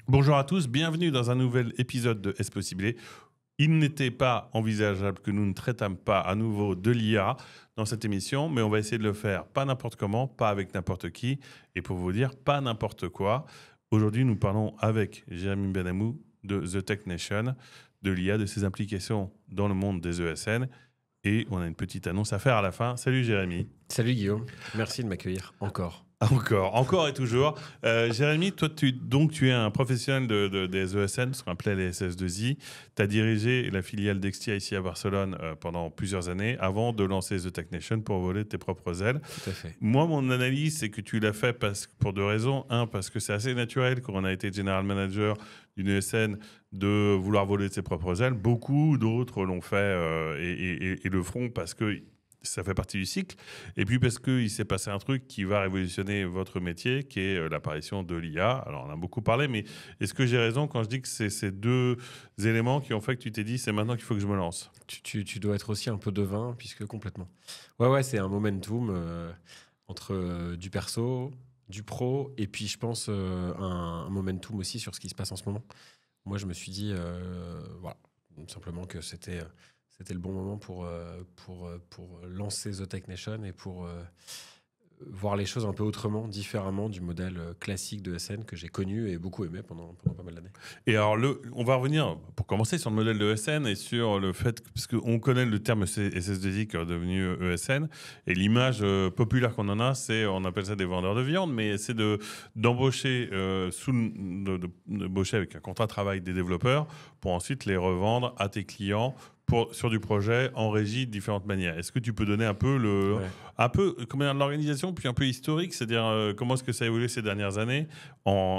Bonjour à tous, bienvenue dans un nouvel épisode de Est-ce possible? Il n'était pas envisageable que nous ne traitâmes pas à nouveau de l'IA dans cette émission, mais on va essayer de le faire pas n'importe comment, pas avec n'importe qui, et pour vous dire, pas n'importe quoi. Aujourd'hui, nous parlons avec Jérémy Benamou de The Tech Nation, de l'IA, de ses implications dans le monde des ESN, et on a une petite annonce à faire à la fin. Salut Jérémy. Salut Guillaume, merci de m'accueillir encore. Encore et toujours. Jérémy, toi, tu es un professionnel des ESN, ce qu'on appelait les SS2I. Tu as dirigé la filiale d'Extia ici à Barcelone pendant plusieurs années avant de lancer The Tech Nation pour voler tes propres ailes. Tout à fait. Moi, mon analyse, c'est que tu l'as fait pour deux raisons. Un, parce que c'est assez naturel quand on a été general manager d'une ESN de vouloir voler de ses propres ailes. Beaucoup d'autres l'ont fait et le feront parce que ça fait partie du cycle. Et puis parce qu'il s'est passé un truc qui va révolutionner votre métier, qui est l'apparition de l'IA. Alors, on a beaucoup parlé, mais est-ce que j'ai raison quand je dis que c'est ces deux éléments qui ont fait que tu t'es dit, c'est maintenant qu'il faut que je me lance? Tu dois être aussi un peu devin, puisque complètement. Ouais, c'est un momentum entre du perso, du pro, et puis je pense un momentum aussi sur ce qui se passe en ce moment. Moi, je me suis dit, voilà, simplement que c'était le bon moment pour lancer The Tech Nation et pour voir les choses un peu autrement, différemment du modèle classique de SN que j'ai connu et beaucoup aimé pendant pas mal d'années. Et alors, on va revenir, pour commencer, sur le modèle de ESN et sur le fait, parce qu'on connaît le terme SS2I qui est devenu ESN, et l'image populaire qu'on en a, on appelle ça des vendeurs de viande, mais c'est d'embaucher d'embaucher avec un contrat de travail des développeurs pour ensuite les revendre à tes clients sur du projet en régie de différentes manières. Est-ce que tu peux donner un peu l'organisation, puis un peu historique, c'est-à-dire comment est-ce que ça a évolué ces dernières années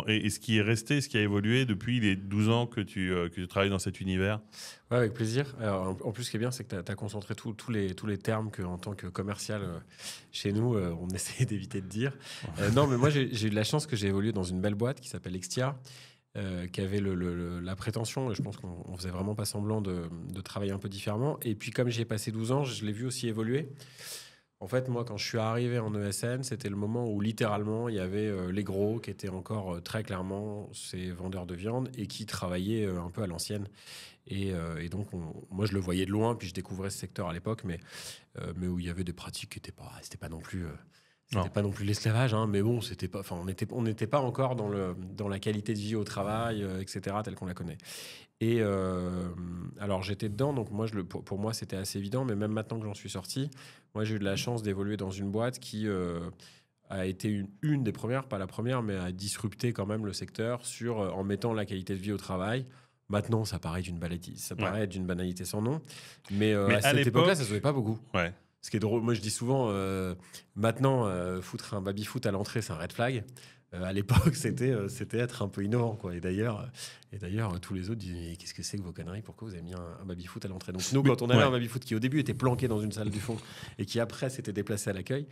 et ce qui est resté, ce qui a évolué depuis les 12 ans que tu travailles dans cet univers? Ouais, avec plaisir. Alors, en plus, ce qui est bien, c'est que tu as concentré tous les termes qu'en tant que commercial, chez nous, on essaie d'éviter de dire. Non, mais moi, j'ai eu de la chance que j'ai évolué dans une belle boîte qui s'appelle Extia, qui avait la prétention, et je pense qu'on faisait vraiment pas semblant de travailler un peu différemment. Et puis, comme j'y ai passé 12 ans, je l'ai vu aussi évoluer. En fait, moi, quand je suis arrivé en ESN, c'était le moment où littéralement, il y avait les gros qui étaient encore très clairement ces vendeurs de viande et qui travaillaient un peu à l'ancienne. Et donc, moi, je le voyais de loin, puis je découvrais ce secteur à l'époque, mais où il y avait des pratiques qui c'était pas non plus... c'était pas non plus l'esclavage, hein, mais bon, c'était pas, on n'était pas encore dans la qualité de vie au travail, etc., telle qu'on la connaît. Et alors, j'étais dedans, donc moi, pour moi, c'était assez évident, mais même maintenant que j'en suis sorti, moi, j'ai eu de la chance d'évoluer dans une boîte qui a été une des premières, pas la première, mais a disrupté quand même le secteur en mettant la qualité de vie au travail. Maintenant, ça paraît paraît être d'une banalité sans nom, mais à cette époque-là, ça se faisait pas beaucoup. Ouais. Ce qui est drôle, moi je dis souvent, maintenant, foutre un baby-foot à l'entrée, c'est un red flag. À l'époque, c'était être un peu innovant, quoi. Et d'ailleurs, tous les autres disaient, qu'est-ce que c'est que vos conneries? Pourquoi vous avez mis un baby-foot à l'entrée? Donc nous, quand on avait un baby-foot qui au début était planqué dans une salle du fond et qui après s'était déplacé à l'accueil,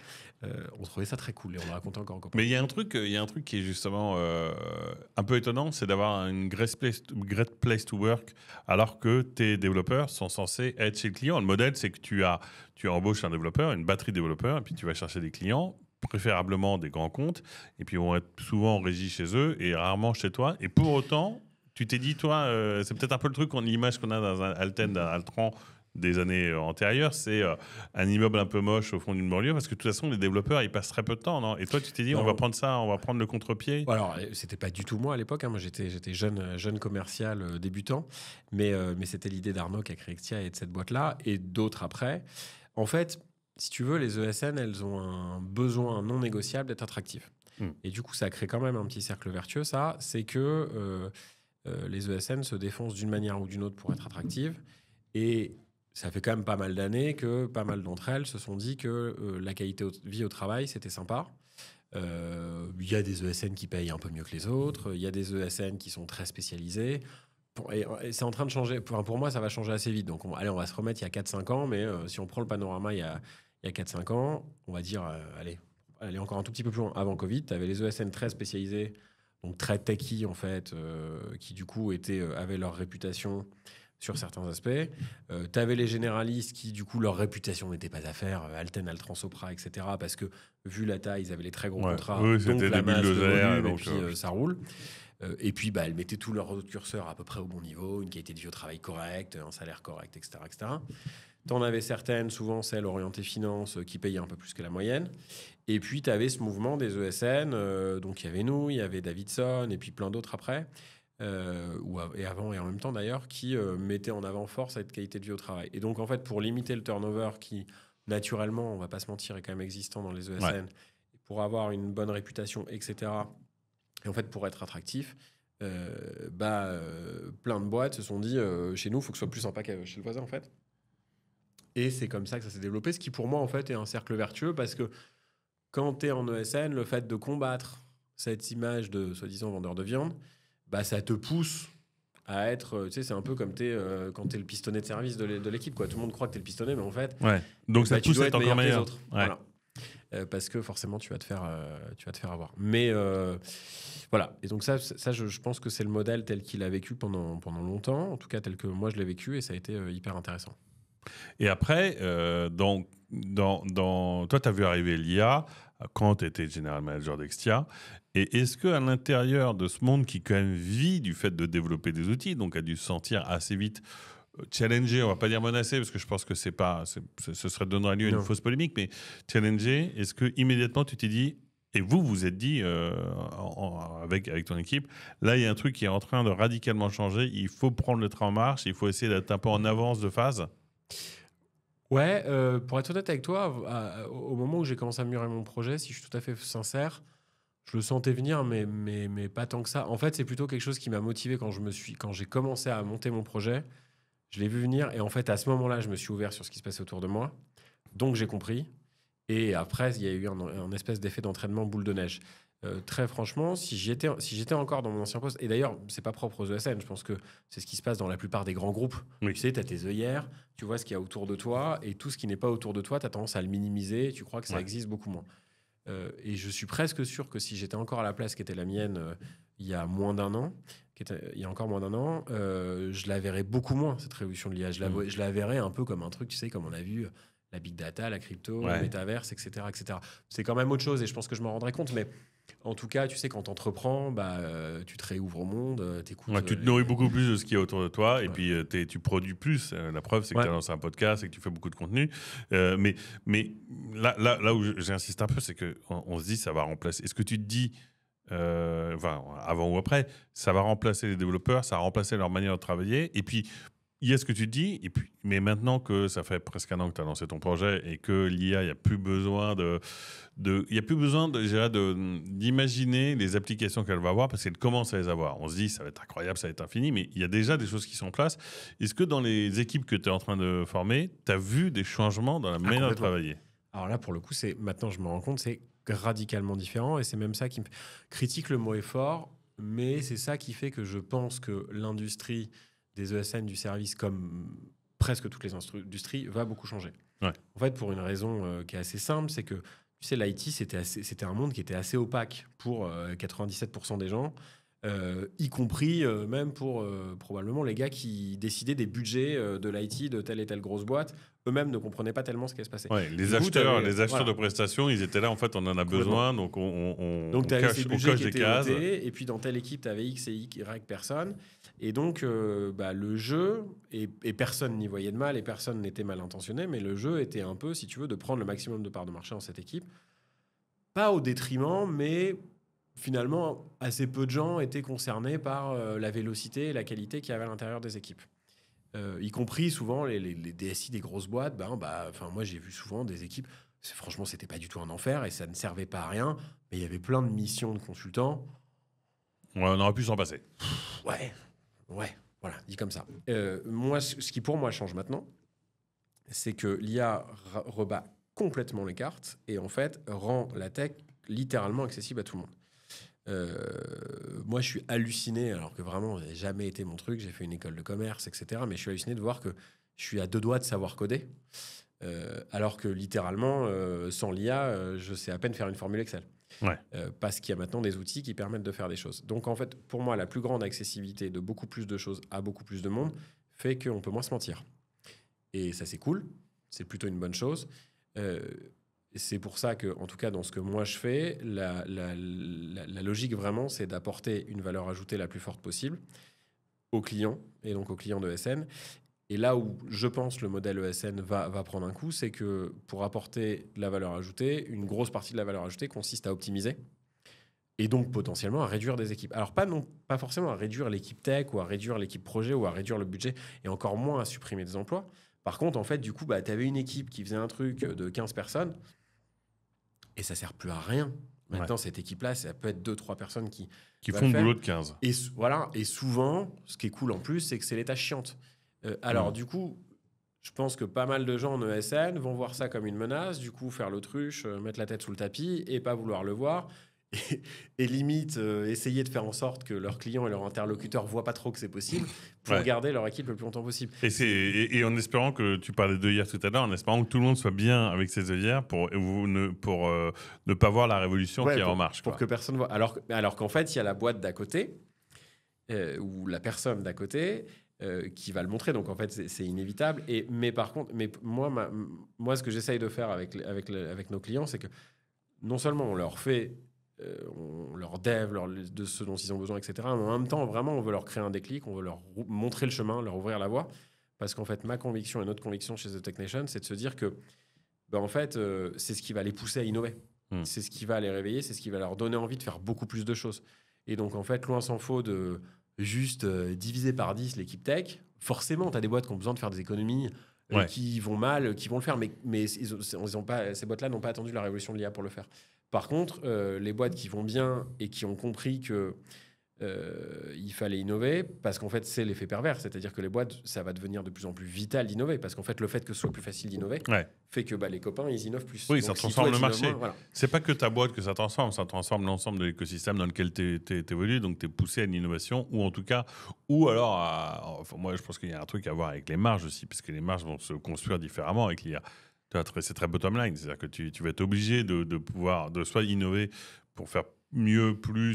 on trouvait ça très cool et on le racontait encore aux copains. Mais il y a un truc qui est justement un peu étonnant, c'est d'avoir une great place to work alors que tes développeurs sont censés être chez le client. Le modèle, c'est que tu embauches un développeur, une batterie de développeurs, et puis tu vas chercher des clients, préférablement des grands comptes, et puis ils vont être souvent en régie chez eux et rarement chez toi. Et pour autant, tu t'es dit, toi, c'est peut-être un peu le truc, l'image qu'on a dans un Alten, d'un Altran des années antérieures, c'est un immeuble un peu moche au fond d'une banlieue, parce que de toute façon, les développeurs, ils passent très peu de temps, non? Et toi, tu t'es dit, Non. on va prendre ça, on va prendre le contre-pied. Alors, c'était pas du tout moi à l'époque, hein. Moi, j'étais jeune commercial débutant, mais c'était l'idée d'Arnaud qui a créé Extia et de cette boîte-là, et d'autres après. En fait, si tu veux, les ESN, elles ont un besoin non négociable d'être attractives. Et du coup, ça crée quand même un petit cercle vertueux, ça. C'est que les ESN se défoncent d'une manière ou d'une autre pour être attractives. Et ça fait quand même pas mal d'années que pas mal d'entre elles se sont dit que la qualité de vie au travail, c'était sympa. Il y a des ESN qui payent un peu mieux que les autres. Il y a des ESN qui sont très spécialisés. Et c'est en train de changer. Pour moi, ça va changer assez vite. Donc, on va se remettre il y a 4-5 ans. Mais si on prend le panorama il y a 4-5 ans, on va dire, allez, encore un tout petit peu plus loin. Avant Covid, tu avais les ESN très spécialisés, donc très techy, en fait, qui du coup avaient leur réputation sur certains aspects. Tu avais les généralistes qui, du coup, leur réputation n'était pas à faire, Alten, Altran, Sopra, etc. Parce que, vu la taille, ils avaient les très gros contrats, Eux, donc c'était la des masse, le bulldozers, volume, donc, et puis ça roule. Et puis, elles mettaient tous leurs autres curseurs à peu près au bon niveau, une qualité de vie au travail correcte, un salaire correct, etc. etc. T'en avais certaines, souvent celles orientées finance, qui payaient un peu plus que la moyenne. Et puis, tu avais ce mouvement des ESN. Donc, il y avait nous, il y avait Davidson, et puis plein d'autres après, et avant et en même temps d'ailleurs, qui mettaient en avant fort cette qualité de vie au travail. Et donc, en fait, pour limiter le turnover qui, naturellement, on va pas se mentir, est quand même existant dans les ESN, pour avoir une bonne réputation, etc., et en fait, pour être attractif, plein de boîtes se sont dit chez nous, il faut que ce soit plus sympa que chez le voisin, en fait. Et c'est comme ça que ça s'est développé, ce qui pour moi, en fait, est un cercle vertueux parce que quand tu es en ESN, le fait de combattre cette image de soi-disant vendeur de viande, ça te pousse à être. Tu sais, c'est un peu comme quand tu es le pistonné de service de l'équipe, quoi. Tout le monde croit que tu es le pistonné, mais en fait, donc ça te tu pousse dois à être être encore meilleur que les meilleur. autres. Voilà. Parce que forcément, tu vas te faire avoir. Mais voilà. Et donc ça je pense que c'est le modèle tel qu'il a vécu pendant longtemps, en tout cas tel que moi je l'ai vécu, et ça a été hyper intéressant. Et après, toi, tu as vu arriver l'IA quand tu étais General Manager d'Extia. Et est-ce qu'à l'intérieur de ce monde qui, quand même, vit du fait de développer des outils, donc a dû se sentir assez vite challengé, on va pas dire menacé, parce que je pense que ce serait donnerait lieu à une fausse polémique, mais challengé, est-ce que immédiatement tu t'es dit, et vous êtes dit avec ton équipe, là il y a un truc qui est en train de radicalement changer, il faut prendre le train en marche, il faut essayer d'être un peu en avance de phase? Ouais, pour être honnête avec toi, au moment où j'ai commencé à mûrir mon projet, si je suis tout à fait sincère, je le sentais venir, mais pas tant que ça. En fait, c'est plutôt quelque chose qui m'a motivé quand j'ai commencé à monter mon projet. Je l'ai vu venir, et en fait, à ce moment-là, je me suis ouvert sur ce qui se passait autour de moi. Donc, j'ai compris. Et après, il y a eu un espèce d'effet d'entraînement boule de neige. Très franchement, si j'étais encore dans mon ancien poste, et d'ailleurs, c'est pas propre aux ESN, je pense que c'est ce qui se passe dans la plupart des grands groupes. Oui. Tu sais, tu as tes œillères, tu vois ce qu'il y a autour de toi, et tout ce qui n'est pas autour de toi, tu as tendance à le minimiser, tu crois que ça existe beaucoup moins. Et je suis presque sûr que si j'étais encore à la place qui était la mienne il y a moins d'un an, il y a encore moins d'un an, je la verrais beaucoup moins, cette révolution de l'IA. Je la verrais un peu comme un truc, tu sais, comme on a vu la big data, la crypto, le métaverse, etc., etc. C'est quand même autre chose, et je pense que je m'en rendrai compte, mais en tout cas, tu sais, quand tu entreprends, tu te réouvres au monde, t'écoutes. Tu te nourris beaucoup plus de ce qu'il y a autour de toi, et puis tu produis plus. La preuve, c'est que tu as lancé un podcast et que tu fais beaucoup de contenu. Mais là où j'insiste un peu, c'est qu'on se dit ça va remplacer. Est-ce que tu te dis, avant ou après, ça va remplacer les développeurs, ça va remplacer leur manière de travailler? Et puis, il y a ce que tu te dis, et puis, mais maintenant que ça fait presque un an que tu as lancé ton projet et que l'IA, il n'y a plus besoin d'imaginer les applications qu'elle va avoir parce qu'elle commence à les avoir. On se dit, ça va être incroyable, ça va être infini, mais il y a déjà des choses qui sont en place. Est-ce que dans les équipes que tu es en train de former, tu as vu des changements dans la manière de travailler? Alors là, pour le coup, maintenant je me rends compte, c'est radicalement différent, et c'est même ça qui me critique, le mot est fort, mais c'est ça qui fait que je pense que l'industrie des ESN du service, comme presque toutes les industries, va beaucoup changer. Ouais. En fait, pour une raison qui est assez simple, c'est que, tu sais, l'IT, c'était un monde qui était assez opaque pour 97% des gens, y compris même pour probablement les gars qui décidaient des budgets de l'IT de telle et telle grosse boîte. Eux-mêmes ne comprenaient pas tellement ce qui se passait. Ouais, les acheteurs de prestations, ils étaient là, en fait, on en a besoin, donc on coche des cases. Et puis dans telle équipe, tu avais X et Y personnes. Et donc, le jeu, et personne n'y voyait de mal, et personne n'était mal intentionné, mais le jeu était un peu, si tu veux, de prendre le maximum de parts de marché dans cette équipe. Pas au détriment, mais finalement, assez peu de gens étaient concernés par la vélocité et la qualité qu'il y avait à l'intérieur des équipes. Y compris souvent les DSI des grosses boîtes. Moi, j'ai vu souvent des équipes. Franchement, c'était pas du tout un enfer et ça ne servait pas à rien. Mais il y avait plein de missions de consultants. On aurait pu s'en passer. Ouais, voilà, dit comme ça. Moi, ce qui pour moi change maintenant, c'est que l'IA rebat complètement les cartes et en fait rend la tech littéralement accessible à tout le monde. Moi, je suis halluciné, alors que vraiment, ça n'a jamais été mon truc. J'ai fait une école de commerce, etc. Mais je suis halluciné de voir que je suis à 2 doigts de savoir coder, alors que littéralement, sans l'IA, je sais à peine faire une formule Excel. Ouais. Parce qu'il y a maintenant des outils qui permettent de faire des choses. Donc, en fait, pour moi, la plus grande accessibilité de beaucoup plus de choses à beaucoup plus de monde fait qu'on peut moins se mentir. Et ça, c'est cool. C'est plutôt une bonne chose. C'est pour ça que, en tout cas, dans ce que moi je fais, la logique vraiment, c'est d'apporter une valeur ajoutée la plus forte possible aux clients, et donc aux clients de ESN. Et là où je pense le modèle ESN va prendre un coup, c'est que pour apporter de la valeur ajoutée, une grosse partie de la valeur ajoutée consiste à optimiser et donc potentiellement à réduire des équipes. Alors pas forcément à réduire l'équipe tech ou à réduire l'équipe projet ou à réduire le budget et encore moins à supprimer des emplois. Par contre, en fait, du coup, tu avais une équipe qui faisait un truc de 15 personnes et ça sert plus à rien. Maintenant, cette équipe-là, ça peut être 2-3 personnes qui font le boulot de 15. Et voilà. Et souvent, ce qui est cool en plus, c'est que c'est les tâches chiantes. Alors, du coup, je pense que pas mal de gens en ESN vont voir ça comme une menace, du coup, faire l'autruche, mettre la tête sous le tapis et pas vouloir le voir. Et limite, essayer de faire en sorte que leurs clients et leurs interlocuteurs ne voient pas trop que c'est possible pour garder leur équipe le plus longtemps possible. Et en espérant que tu parlais d'œillères tout à l'heure, en espérant que tout le monde soit bien avec ses œillères pour ne pas voir la révolution qui est en marche. Pour que personne ne voit. Alors qu'en fait, il y a la boîte d'à côté ou la personne d'à côté qui va le montrer. Donc, en fait, c'est inévitable. Mais par contre, moi, ce que j'essaye de faire avec nos clients, c'est que non seulement on leur fait on leur dev de ce dont ils ont besoin, etc. Mais en même temps, vraiment, on veut leur créer un déclic, on veut leur montrer le chemin, leur ouvrir la voie. Parce qu'en fait, ma conviction et notre conviction chez The Technician, c'est de se dire que en fait, c'est ce qui va les pousser à innover. C'est ce qui va les réveiller, c'est ce qui va leur donner envie de faire beaucoup plus de choses. Et donc, en fait, loin s'en faut de juste diviser par 10 l'équipe tech. Forcément, tu as des boîtes qui ont besoin de faire des économies qui vont mal, qui vont le faire, mais ces boîtes-là n'ont pas attendu la révolution de l'IA pour le faire. Par contre, les boîtes qui vont bien et qui ont compris que il fallait innover, parce qu'en fait, c'est l'effet pervers. C'est-à-dire que les boîtes, ça va devenir de plus en plus vital d'innover, parce qu'en fait, le fait que ce soit plus facile d'innover fait que les copains, ils innovent plus. Oui, donc, ça transforme le marché. C'est pas que ta boîte que ça transforme l'ensemble de l'écosystème dans lequel tu évolues, donc tu es poussé à l'innovation, ou en tout cas, moi, je pense qu'il y a un truc à voir avec les marges aussi, parce que les marges vont se construire différemment avec l'IA. C'est très bottom line, c'est-à-dire que tu vas être obligé de pouvoir soit innover pour faire mieux, plus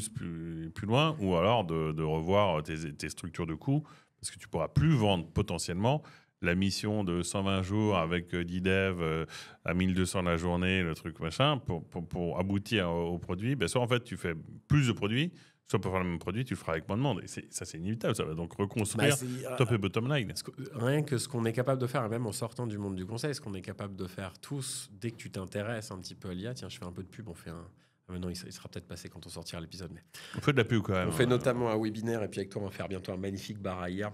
loin, ou alors de revoir tes structures de coûts, parce que tu pourras plus vendre potentiellement la mission de 120 jours avec 10 devs à 1200 la journée, le truc machin, pour aboutir au produit. Soit en fait tu fais plus de produits, soit pour faire le même produit, tu le feras avec moins de monde. Et ça, c'est inévitable. Ça va donc reconstruire top et bottom line. Rien que ce qu'on est capable de faire, même en sortant du monde du conseil, ce qu'on est capable de faire tous, dès que tu t'intéresses un petit peu à l'IA, tiens, je fais un peu de pub, on fait un... Maintenant, il sera peut-être passé quand on sortira l'épisode. Mais... On fait de la pub quand même. On fait notamment un webinaire, et puis avec toi, on va faire bientôt un magnifique bar à IA,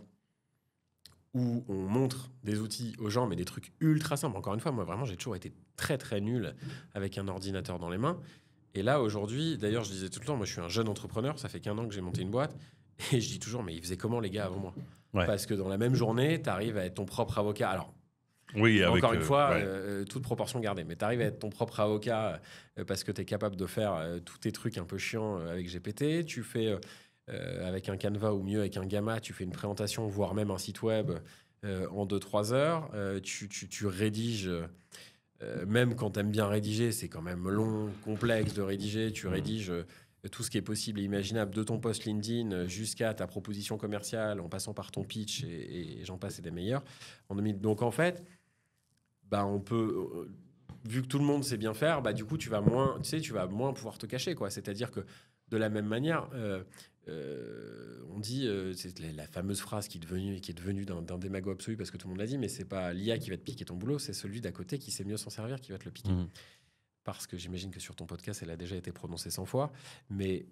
où on montre des outils aux gens, mais des trucs ultra simples. Encore une fois, moi, vraiment, j'ai toujours été très, très nul avec un ordinateur dans les mains. Et là, aujourd'hui, d'ailleurs, je disais tout le temps, moi, je suis un jeune entrepreneur, ça fait qu'1 an que j'ai monté une boîte, et je dis toujours, mais ils faisaient comment, les gars, avant moi ? Parce que dans la même journée, tu arrives à être ton propre avocat. Alors, oui, encore une fois, toute proportion gardée, mais tu arrives à être ton propre avocat parce que tu es capable de faire tous tes trucs un peu chiants avec GPT. Tu fais, avec un Canva ou mieux avec un Gamma, tu fais une présentation, voire même un site web en 2-3 heures. Tu rédiges... même quand tu aimes bien rédiger, c'est quand même long, complexe de rédiger. Tu rédiges tout ce qui est possible et imaginable de ton post LinkedIn jusqu'à ta proposition commerciale en passant par ton pitch et j'en passe et des meilleurs. Donc en fait, on peut, vu que tout le monde sait bien faire, du coup tu vas moins pouvoir te cacher, quoi. C'est-à-dire que de la même manière, on dit, c'est la fameuse phrase qui est devenue d'un démago absolu parce que tout le monde l'a dit, mais c'est pas l'IA qui va te piquer ton boulot, c'est celui d'à côté qui sait mieux s'en servir qui va te le piquer. Parce que j'imagine que sur ton podcast, elle a déjà été prononcée 100 fois. Mais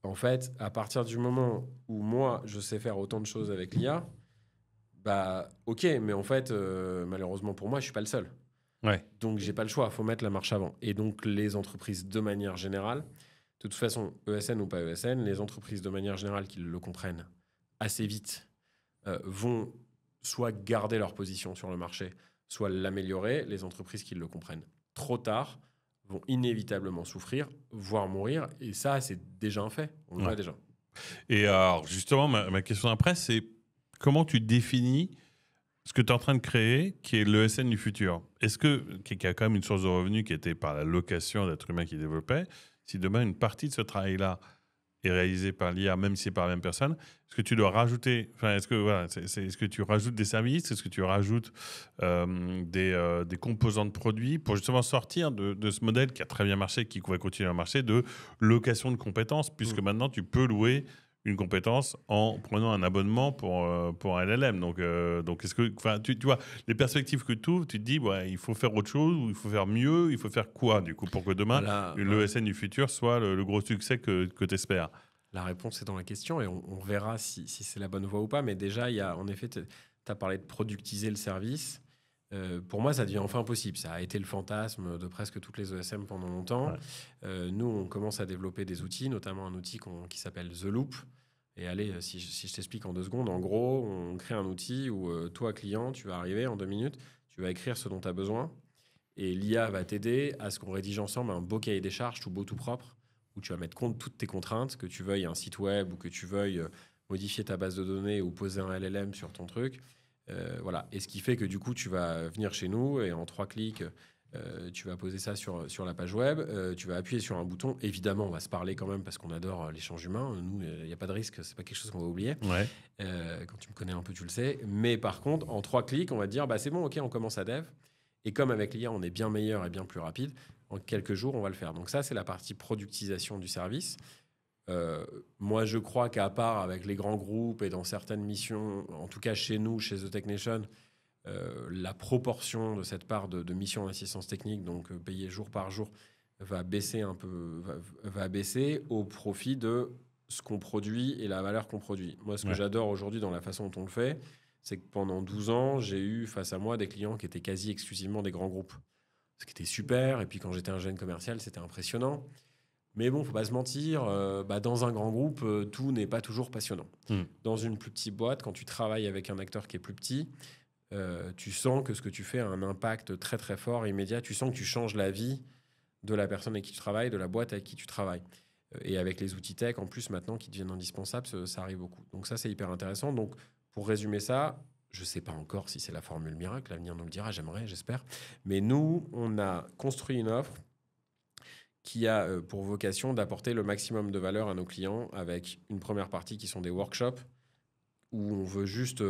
en fait, à partir du moment où moi, je sais faire autant de choses avec l'IA, ok, mais en fait, malheureusement pour moi, je suis pas le seul. Donc, j'ai pas le choix, il faut mettre la marche avant. Et donc, les entreprises, de manière générale, de toute façon, ESN ou pas ESN, les entreprises, de manière générale, qui le comprennent assez vite, vont soit garder leur position sur le marché, soit l'améliorer. Les entreprises qui le comprennent trop tard vont inévitablement souffrir, voire mourir. Et ça, c'est déjà un fait. On le voit déjà. Et alors, justement, ma question après, c'est comment tu définis ce que tu es en train de créer, qui est l'ESN du futur? Est-ce qui a quand même une source de revenus qui était par la location d'êtres humains qui développaient, si demain, une partie de ce travail-là est réalisé par l'IA, même si c'est par la même personne, est-ce que tu dois rajouter, enfin, est-ce que, voilà, est-ce que tu rajoutes des services, est-ce que tu rajoutes des composants de produits pour justement sortir de ce modèle qui a très bien marché, qui va continuer à marcher, de location de compétences, puisque maintenant tu peux louer une compétence en prenant un abonnement pour un LLM. Donc est-ce que, enfin, tu vois, les perspectives que tu ouvres, tu te dis, ouais, il faut faire autre chose, ou il faut faire mieux, il faut faire quoi, du coup, pour que demain, Voilà, l'ESN du futur soit le gros succès que tu espères. la réponse est dans la question et on verra si c'est la bonne voie ou pas. Mais déjà, il y a, en effet, tu as parlé de productiser le service. Pour moi, ça devient enfin possible. Ça a été le fantasme de presque toutes les ESM pendant longtemps. Ouais. Nous, on commence à développer des outils, notamment un outil qui s'appelle The Loop. Et allez, si je t'explique en 2 secondes, en gros, on crée un outil où toi, client, tu vas arriver en 2 minutes, tu vas écrire ce dont tu as besoin. Et l'IA va t'aider à ce qu'on rédige ensemble un beau cahier des charges, tout beau, tout propre, où tu vas mettre compte toutes tes contraintes, que tu veuilles un site web ou que tu veuilles modifier ta base de données ou poser un LLM sur ton truc. Voilà. Et ce qui fait que du coup, tu vas venir chez nous et en 3 clics, tu vas poser ça sur la page web. Tu vas appuyer sur un bouton. Évidemment, on va se parler quand même parce qu'on adore l'échange humain. Nous, il n'y a pas de risque. C'est pas quelque chose qu'on va oublier. Ouais. Quand tu me connais un peu, tu le sais. Mais par contre, en 3 clics, on va te dire, bah, c'est bon, OK, on commence à dev. Et comme avec l'IA, on est bien meilleur et bien plus rapide, en quelques jours, on va le faire. Donc ça, c'est la partie productisation du service. Moi, je crois qu'à part avec les grands groupes et dans certaines missions, en tout cas chez nous, chez The Tech Nation, la proportion de cette part de missions d'assistance technique, donc payée jour par jour, va baisser un peu, va baisser au profit de ce qu'on produit et la valeur qu'on produit. Moi, ce que j'adore aujourd'hui dans la façon dont on le fait, c'est que pendant 12 ans, j'ai eu face à moi des clients qui étaient quasi exclusivement des grands groupes. Ce qui était super. Et puis quand j'étais un jeune commercial, c'était impressionnant. Mais bon, faut pas se mentir, dans un grand groupe, tout n'est pas toujours passionnant. Dans une plus petite boîte, quand tu travailles avec un acteur qui est plus petit, tu sens que ce que tu fais a un impact très très fort, immédiat. Tu sens que tu changes la vie de la personne avec qui tu travailles, de la boîte avec qui tu travailles. Et avec les outils tech, en plus, maintenant, qui deviennent indispensables, ça arrive beaucoup. Donc ça, c'est hyper intéressant. Donc, pour résumer ça, je ne sais pas encore si c'est la formule miracle, l'avenir nous le dira, j'aimerais, j'espère. Mais nous, on a construit une offre qui a pour vocation d'apporter le maximum de valeur à nos clients avec une première partie qui sont des workshops où on veut juste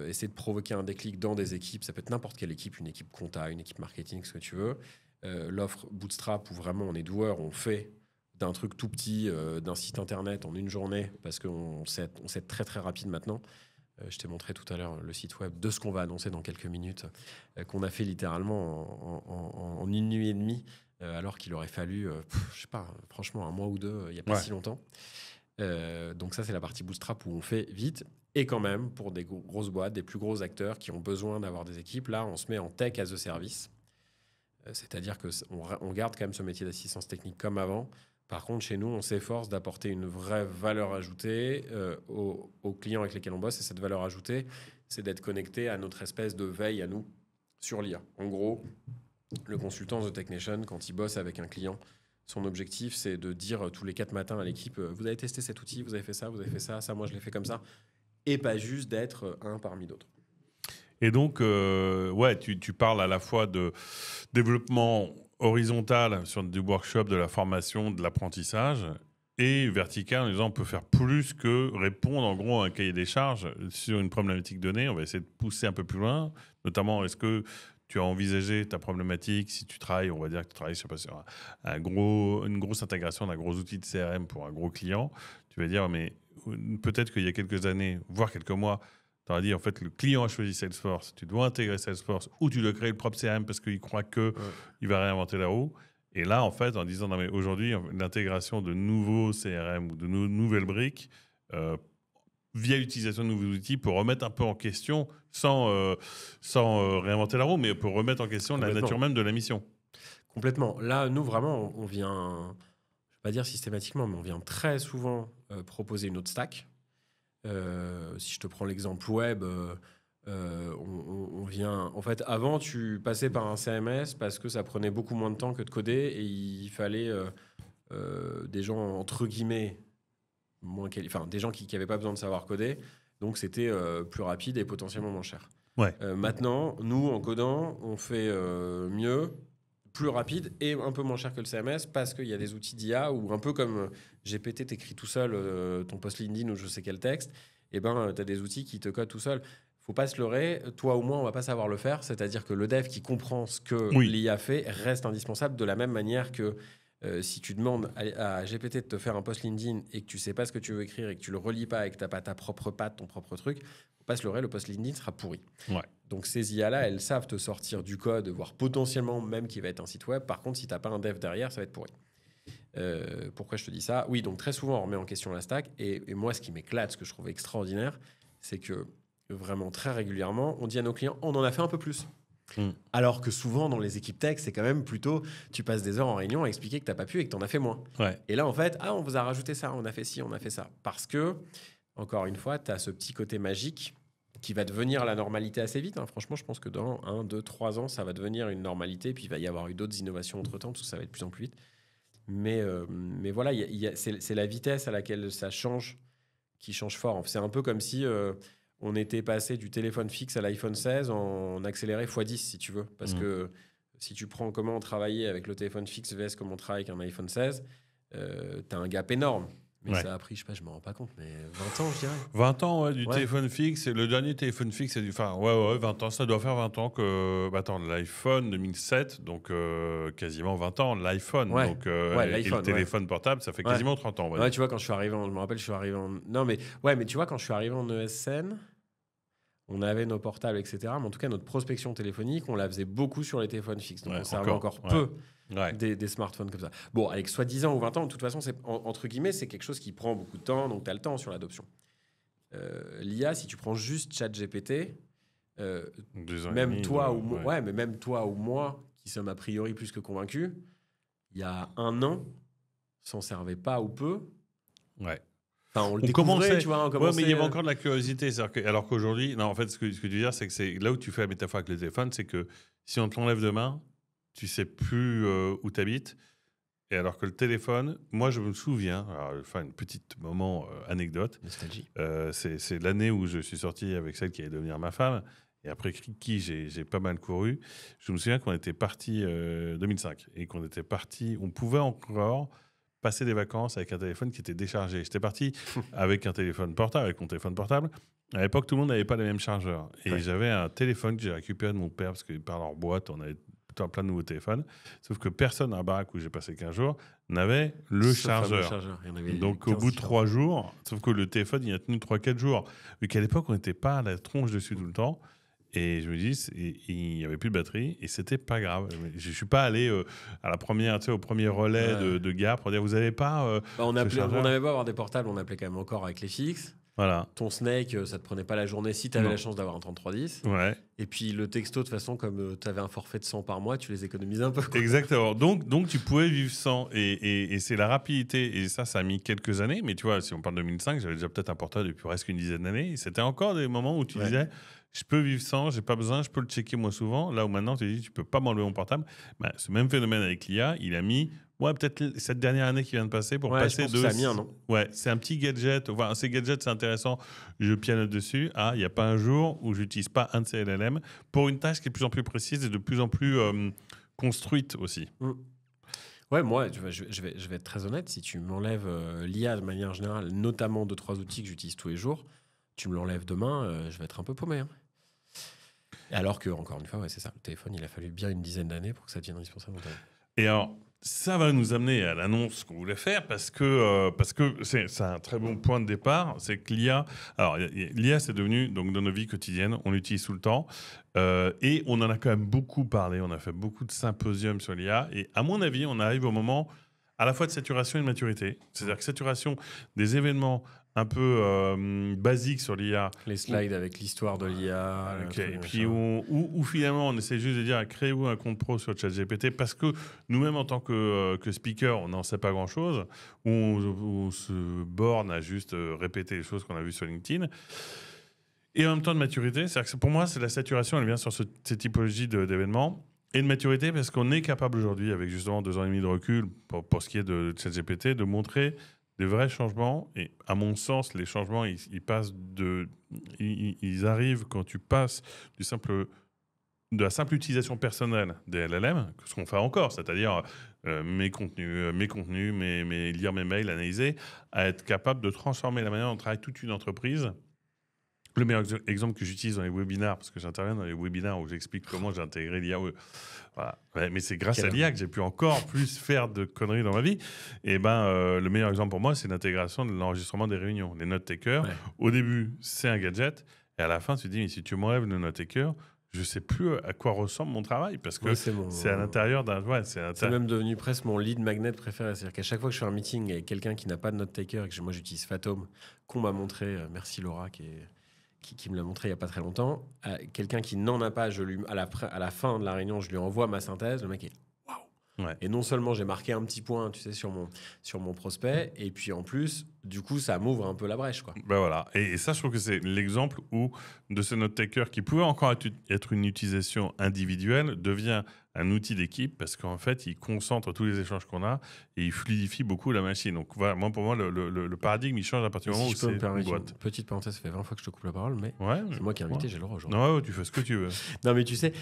essayer de provoquer un déclic dans des équipes. Ça peut être n'importe quelle équipe, une équipe compta, une équipe marketing, ce que tu veux. L'offre Bootstrap où vraiment on est doueur, on fait d'un truc tout petit, d'un site internet en une journée parce qu'on sait être très très rapide maintenant. Je t'ai montré tout à l'heure le site web de ce qu'on va annoncer dans quelques minutes, qu'on a fait littéralement en une nuit et demie, alors qu'il aurait fallu, je sais pas, franchement, un mois ou 2, il n'y a pas si longtemps. Donc ça, c'est la partie Bootstrap où on fait vite. Et quand même, pour des grosses boîtes, des plus gros acteurs qui ont besoin d'avoir des équipes, là, on se met en tech as a service. C'est-à-dire qu'on garde quand même ce métier d'assistance technique comme avant. Par contre, chez nous, on s'efforce d'apporter une vraie valeur ajoutée aux clients avec lesquels on bosse. Et cette valeur ajoutée, c'est d'être connecté à notre espèce de veille à nous sur l'IA. En gros, le consultant The Tech Nation, quand il bosse avec un client, son objectif, c'est de dire tous les 4 matins à l'équipe, vous avez testé cet outil, vous avez fait ça, ça, moi je l'ai fait comme ça. Et pas juste d'être un parmi d'autres. Et donc, tu parles à la fois de développement horizontal sur du workshop, de la formation, de l'apprentissage, et vertical en disant on peut faire plus que répondre en gros à un cahier des charges sur une problématique donnée. On va essayer de pousser un peu plus loin. Notamment, est-ce que tu as envisagé ta problématique si tu travailles, on va dire que tu travailles sur une grosse intégration d'un gros outil de CRM pour un gros client. Tu vas dire, mais peut-être qu'il y a quelques années, voire quelques mois, tu auras dit, en fait, le client a choisi Salesforce, tu dois intégrer Salesforce ou tu dois créer le propre CRM parce qu'il croit qu'il va réinventer la roue. Et là, en fait, en disant, non, mais aujourd'hui, l'intégration de nouveaux CRM ou de nouvelles briques, via l'utilisation de nouveaux outils, peut remettre un peu en question, sans réinventer la roue, mais peut remettre en question la nature même de la mission. Complètement. Là, nous, vraiment, on vient, je ne vais pas dire systématiquement, mais on vient très souvent proposer une autre stack. Si je te prends l'exemple web, on vient... En fait, avant, tu passais par un CMS parce que ça prenait beaucoup moins de temps que de coder et il fallait des gens, entre guillemets, des gens qui n'avaient pas besoin de savoir coder. Donc, c'était plus rapide et potentiellement moins cher. Ouais. Maintenant, nous, en codant, on fait mieux, plus rapide et un peu moins cher que le CMS parce qu'il y a des outils d'IA ou un peu comme GPT t'écrit tout seul ton post LinkedIn ou je sais quel texte, et ben tu as des outils qui te codent tout seul. Faut pas se leurrer, toi ou moi, on va pas savoir le faire. C'est-à-dire que le dev qui comprend ce que Oui. l'IA fait reste indispensable de la même manière que si tu demandes à GPT de te faire un post LinkedIn et que tu sais pas ce que tu veux écrire et que tu le relis pas et que t'as pas ta propre patte, ton propre truc, faut pas se leurrer, le post LinkedIn sera pourri. Ouais. Donc ces IA-là, elles savent te sortir du code, voire potentiellement même qui va être un site web. Par contre, si t'as pas un dev derrière, ça va être pourri. Pourquoi je te dis ça? Oui, donc très souvent, on remet en question la stack. Et moi, ce qui m'éclate, ce que je trouve extraordinaire, c'est que vraiment très régulièrement, on dit à nos clients, on en a fait un peu plus. Alors que souvent, dans les équipes tech, c'est quand même plutôt, tu passes des heures en réunion à expliquer que tu n'as pas pu et que tu en as fait moins. Ouais. Et là, en fait, on vous a rajouté ça, on a fait ci, on a fait ça. Parce que, encore une fois, tu as ce petit côté magique qui va devenir la normalité assez vite. Franchement, je pense que dans 1, 2, 3 ans, ça va devenir une normalité. Puis il va y avoir eu d'autres innovations entre-temps, parce que ça va être de plus en plus vite. Mais voilà, c'est la vitesse à laquelle ça change qui change fort. C'est un peu comme si on était passé du téléphone fixe à l'iPhone 16 en accéléré x10, si tu veux. Parce que si tu prends comment on travaillait avec le téléphone fixe vs comment on travaille avec un iPhone 16, tu as un gap énorme. Mais ça a pris, je sais pas, je me rends pas compte, mais 20 ans, je dirais. 20 ans, du téléphone fixe. Et le dernier téléphone fixe, c'est du. Enfin, 20 ans. Ça doit faire 20 ans que. Attends, l'iPhone 2007, donc quasiment 20 ans. L'iPhone. Donc, et le téléphone portable, ça fait quasiment 30 ans. Tu vois, quand je suis arrivé je me rappelle, je suis arrivé en. Non, mais tu vois, quand je suis arrivé en ESN, on avait nos portables, etc. Mais en tout cas, notre prospection téléphonique, on la faisait beaucoup sur les téléphones fixes. Donc, on servait encore peu. Des smartphones comme ça. Bon, avec soit 10 ans ou 20 ans, de toute façon, entre guillemets, c'est quelque chose qui prend beaucoup de temps, donc tu as le temps sur l'adoption. L'IA, si tu prends juste ChatGPT, même toi ou moi, mais même toi ou moi, qui sommes a priori plus que convaincus, il y a 1 an, s'en servait pas ou peu. Ouais. Enfin, on le découvrait, tu vois. Mais il y avait encore de la curiosité. Alors qu'aujourd'hui, non, en fait, ce que tu veux dire, c'est que c'est là où tu fais la métaphore avec le téléphone, c'est que si on te l'enlève demain, tu sais plus où tu habites. Et alors que le téléphone, moi je me souviens, alors je vais faire une petite moment anecdote. Nostalgie. C'est l'année où je suis sorti avec celle qui allait devenir ma femme. Et après qui j'ai pas mal couru. Je me souviens qu'on était parti 2005 et qu'on était parti, on pouvait encore passer des vacances avec un téléphone qui était déchargé. J'étais parti avec un téléphone portable, avec mon téléphone portable. À l'époque, tout le monde n'avait pas les mêmes chargeurs. Et j'avais un téléphone que j'ai récupéré de mon père parce que par leur boîte, on avait plein de nouveaux téléphones. Sauf que personne dans la baraque où j'ai passé 15 jours n'avait le chargeur. Donc au bout de 3 jours, sauf que le téléphone, il a tenu 3-4 jours. Vu qu'à l'époque, on n'était pas à la tronche dessus tout le temps. Et je me dis, il n'y avait plus de batterie et c'était pas grave. Je ne suis pas allé à la première, au premier relais de gare pour dire, vous n'avez pas. On n'avait pas à avoir des portables, on appelait quand même encore avec les fixes. Voilà. Ton Snake, ça te prenait pas la journée si tu avais la chance d'avoir un 3310. Ouais. Et puis le texto, de toute façon, comme tu avais un forfait de 100 par mois, tu les économisais un peu. Quoi. Exactement. Donc tu pouvais vivre sans. Et c'est la rapidité. Et ça a mis quelques années. Mais tu vois, si on parle de 2005, j'avais déjà peut-être un portable depuis presque une dizaine d'années. Et c'était encore des moments où tu disais, je peux vivre sans, j'ai pas besoin, je peux le checker moins souvent. Là où maintenant, tu dis, tu peux pas m'enlever mon portable. Ce même phénomène avec l'IA, il a mis. Peut-être cette dernière année qui vient de passer pour passer de. Ça a mis un an. Ouais, c'est un petit gadget. Enfin, ces gadgets, c'est intéressant. Je pianote dessus. Il n'y a pas un jour où j'utilise pas un de ces LLM pour une tâche qui est de plus en plus précise et de plus en plus construite aussi. Ouais, moi, je vais être très honnête. Si tu m'enlèves l'IA de manière générale, notamment 2-3 outils que j'utilise tous les jours, tu me l'enlèves demain, je vais être un peu paumé. Alors que, encore une fois, c'est ça. Le téléphone, il a fallu bien une dizaine d'années pour que ça devienne indispensable. Et alors, ça va nous amener à l'annonce qu'on voulait faire parce que c'est un très bon point de départ. C'est que l'IA, c'est devenu donc dans nos vies quotidiennes, on l'utilise tout le temps et on en a quand même beaucoup parlé. On a fait beaucoup de symposiums sur l'IA et à mon avis, on arrive au moment à la fois de saturation et de maturité. C'est-à-dire que saturation des événements un peu basiques sur l'IA. Les slides avec l'histoire de l'IA. Et puis où finalement on essaie juste de dire créez-vous un compte pro sur ChatGPT parce que nous-mêmes en tant que speaker, on n'en sait pas grand-chose. On se borne à juste répéter les choses qu'on a vues sur LinkedIn. Et en même temps de maturité, c'est-à-dire que pour moi, c'est la saturation, elle vient sur ces typologies d'événements. Et de maturité parce qu'on est capable aujourd'hui, avec justement 2 ans et demi de recul pour ce qui est de ChatGPT, de montrer des vrais changements. Et à mon sens, les changements, ils arrivent quand tu passes du simple de la simple utilisation personnelle des LLM, ce qu'on fait encore, c'est-à-dire mes contenus, lire mes mails, analyser, à être capable de transformer la manière dont travaille toute une entreprise. Le meilleur exemple que j'utilise dans les webinaires, parce que j'interviens dans les webinaires où j'explique comment j'ai intégré l'IA. Voilà. Ouais, mais c'est grâce à l'IA que j'ai pu encore plus faire de conneries dans ma vie. Et le meilleur exemple pour moi, c'est l'intégration de l'enregistrement des réunions. Les note-takers, au début, c'est un gadget. Et à la fin, tu te dis, mais si tu m'enlèves le note-taker, je ne sais plus à quoi ressemble mon travail. Parce que c'est à l'intérieur d'un... c'est même devenu presque mon lead magnet préféré. C'est-à-dire qu'à chaque fois que je fais un meeting avec quelqu'un qui n'a pas de note-taker, et que moi j'utilise Fathom, qu'on m'a montré, merci Laura, qui me l'a montré il n'y a pas très longtemps. Quelqu'un qui n'en a pas, à la fin de la réunion, je lui envoie ma synthèse. Le mec est waouh. Et non seulement j'ai marqué un petit point, tu sais, sur mon prospect, et puis en plus, du coup, ça m'ouvre un peu la brèche, quoi. Voilà. Et ça, je trouve que c'est l'exemple de ce note-taker qui pouvait encore être une utilisation individuelle devient un outil d'équipe parce qu'en fait, il concentre tous les échanges qu'on a et il fluidifie beaucoup la machine. Donc, voilà, pour moi, le paradigme, il change à partir du moment où c'est une boîte. Petite parenthèse, ça fait 20 fois que je te coupe la parole, mais c'est moi qui ai invité, j'ai le droit aujourd'hui. Non, tu fais ce que tu veux. Non, mais tu sais,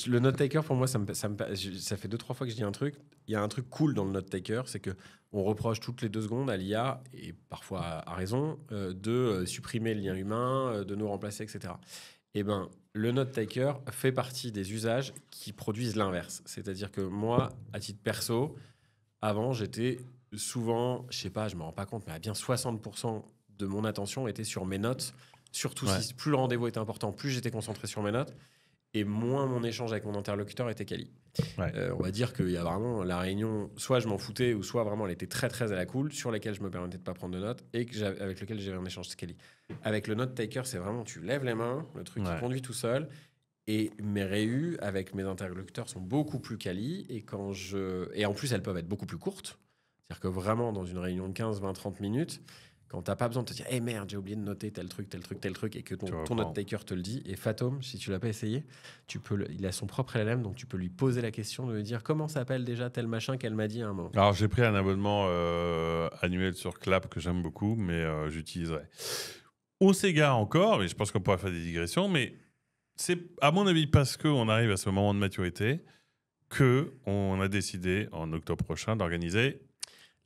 le note-taker, pour moi, ça fait 2-3 fois que je dis un truc. Il y a un truc cool dans le note-taker, c'est qu'on reproche toutes les 2 secondes à l'IA, et parfois à raison, de supprimer le lien humain, de nous remplacer, etc. Eh bien, le note-taker fait partie des usages qui produisent l'inverse. C'est-à-dire que moi, à titre perso, avant, j'étais souvent, je sais pas, je me rends pas compte, mais à bien 60% de mon attention était sur mes notes. Surtout si plus le rendez-vous était important, plus j'étais concentré sur mes notes et moins mon échange avec mon interlocuteur était quali. On va dire qu'il y a vraiment la réunion, soit je m'en foutais, ou soit vraiment elle était très très à la cool, sur laquelle je me permettais de pas prendre de notes et avec lequel j'avais un échange quali. Avec le note-taker, c'est vraiment tu lèves les mains, le truc qui conduit tout seul. Et mes réus avec mes interlocuteurs sont beaucoup plus quali. Et en plus, elles peuvent être beaucoup plus courtes. C'est-à-dire que vraiment, dans une réunion de 15, 20, 30 minutes, quand tu n'as pas besoin de te dire « Eh merde, j'ai oublié de noter tel truc, et que ton note-taker te le dit. Et Fathom, si tu ne l'as pas essayé, il a son propre LLM, donc tu peux lui poser la question de lui dire « Comment s'appelle déjà tel machin qu'elle m'a dit à un moment ?» Alors, j'ai pris un abonnement annuel sur Clap que j'aime beaucoup, mais j'utiliserai. On s'égare encore, mais je pense qu'on pourra faire des digressions, mais c'est, à mon avis, parce qu'on arrive à ce moment de maturité qu'on a décidé, en octobre prochain, d'organiser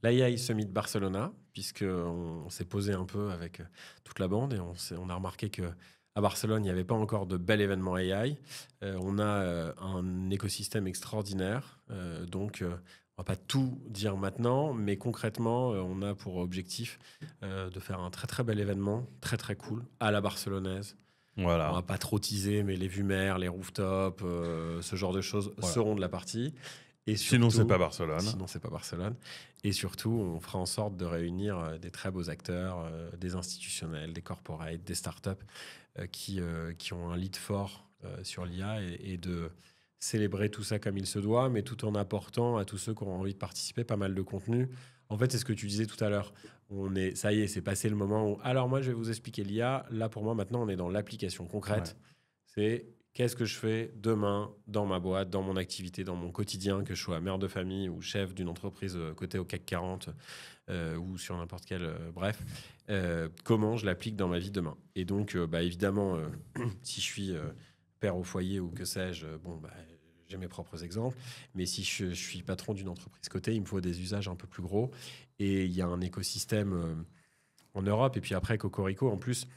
l'AI Summit Barcelona, puisqu'on s'est posé un peu avec toute la bande et on a remarqué qu'à Barcelone, il n'y avait pas encore de bel événement AI. On a un écosystème extraordinaire, donc on ne va pas tout dire maintenant, mais concrètement, on a pour objectif de faire un très très bel événement, très très cool, à la barcelonaise. Voilà. On va pas trop teaser, mais les vues mer, les rooftops, ce genre de choses seront de la partie. Et surtout, sinon, c'est pas Barcelone. Sinon, c'est pas Barcelone. Et surtout, on fera en sorte de réunir des très beaux acteurs, des institutionnels, des corporates, des startups qui ont un lead fort sur l'IA et de célébrer tout ça comme il se doit, mais tout en apportant à tous ceux qui ont envie de participer pas mal de contenu. En fait, c'est ce que tu disais tout à l'heure. Ça y est, c'est passé le moment où... Alors moi, je vais vous expliquer l'IA. Là, pour moi, maintenant, on est dans l'application concrète. C'est... Qu'est-ce que je fais demain dans ma boîte, dans mon activité, dans mon quotidien, que je sois mère de famille ou chef d'une entreprise cotée au CAC 40 ou sur n'importe quel... comment je l'applique dans ma vie demain. Et donc, évidemment, si je suis père au foyer ou que sais-je, j'ai mes propres exemples. Mais si je suis patron d'une entreprise cotée, il me faut des usages un peu plus gros. Et il y a un écosystème en Europe. Et puis après, Cocorico, en plus...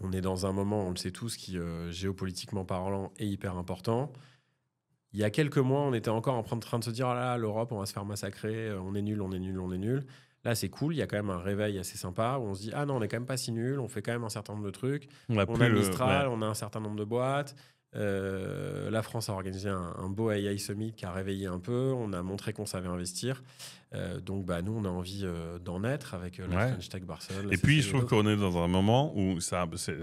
On est dans un moment, on le sait tous, qui, géopolitiquement parlant, est hyper important. Il y a quelques mois, on était encore en train de se dire « Ah là, l'Europe, on va se faire massacrer, on est nul, on est nul, on est nul ». Là, c'est cool, il y a quand même un réveil assez sympa où on se dit « Ah non, on est quand même pas si nul, on fait quand même un certain nombre de trucs. On a Mistral, on a un certain nombre de boîtes. » La France a organisé un beau AI Summit qui a réveillé un peu. On a montré qu'on savait investir. Donc, nous, on a envie d'en être avec la French Tech Barcelone. Et puis, je trouve qu'on est dans un moment où, c'est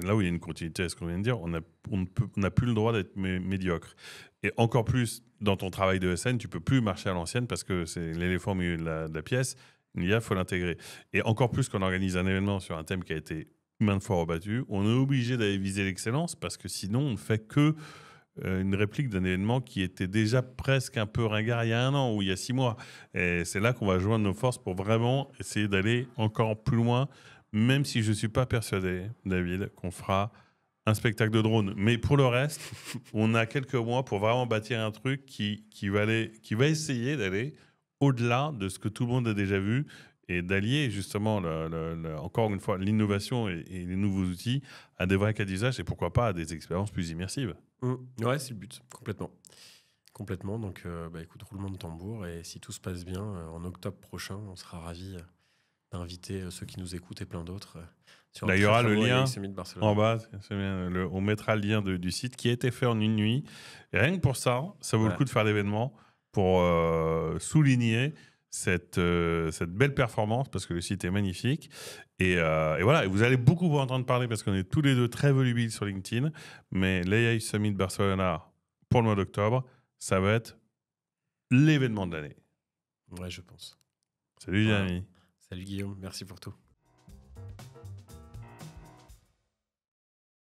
là où il y a une continuité à ce qu'on vient de dire, on n'a plus le droit d'être médiocre. Et encore plus, dans ton travail de SN, tu ne peux plus marcher à l'ancienne parce que c'est l'éléphant au milieu de la pièce. Il faut l'intégrer. Et encore plus qu'on organise un événement sur un thème qui a été maintes fois rebattu, on est obligé d'aller viser l'excellence parce que sinon, on ne fait que une réplique d'un événement qui était déjà presque un peu ringard il y a 1 an ou il y a 6 mois. Et c'est là qu'on va joindre nos forces pour vraiment essayer d'aller encore plus loin, même si je ne suis pas persuadé, David, qu'on fera un spectacle de drone. Mais pour le reste, on a quelques mois pour vraiment bâtir un truc qui va essayer d'aller au-delà de ce que tout le monde a déjà vu et d'allier justement, encore une fois, l'innovation et les nouveaux outils à des vrais cas d'usage et pourquoi pas à des expériences plus immersives. Ouais, c'est le but, complètement. Complètement. Donc, écoute, roulement de tambour. Et si tout se passe bien, en octobre prochain, on sera ravis d'inviter ceux qui nous écoutent et plein d'autres sur Là, un il y très, aura très le beau lien AI Summit de Barcelone. en bas. C'est bien, on mettra le lien du site qui a été fait en une nuit. Et rien que pour ça, ça vaut le coup de faire l'événement pour souligner cette belle performance parce que le site est magnifique. Et voilà, et vous allez beaucoup vous entendre parler parce qu'on est tous les deux très volubiles sur LinkedIn. Mais l'AI Summit Barcelona pour le mois d'octobre, ça va être l'événement de l'année. Ouais, je pense. Salut, Voilà. Jérémy. Salut Guillaume, merci pour tout.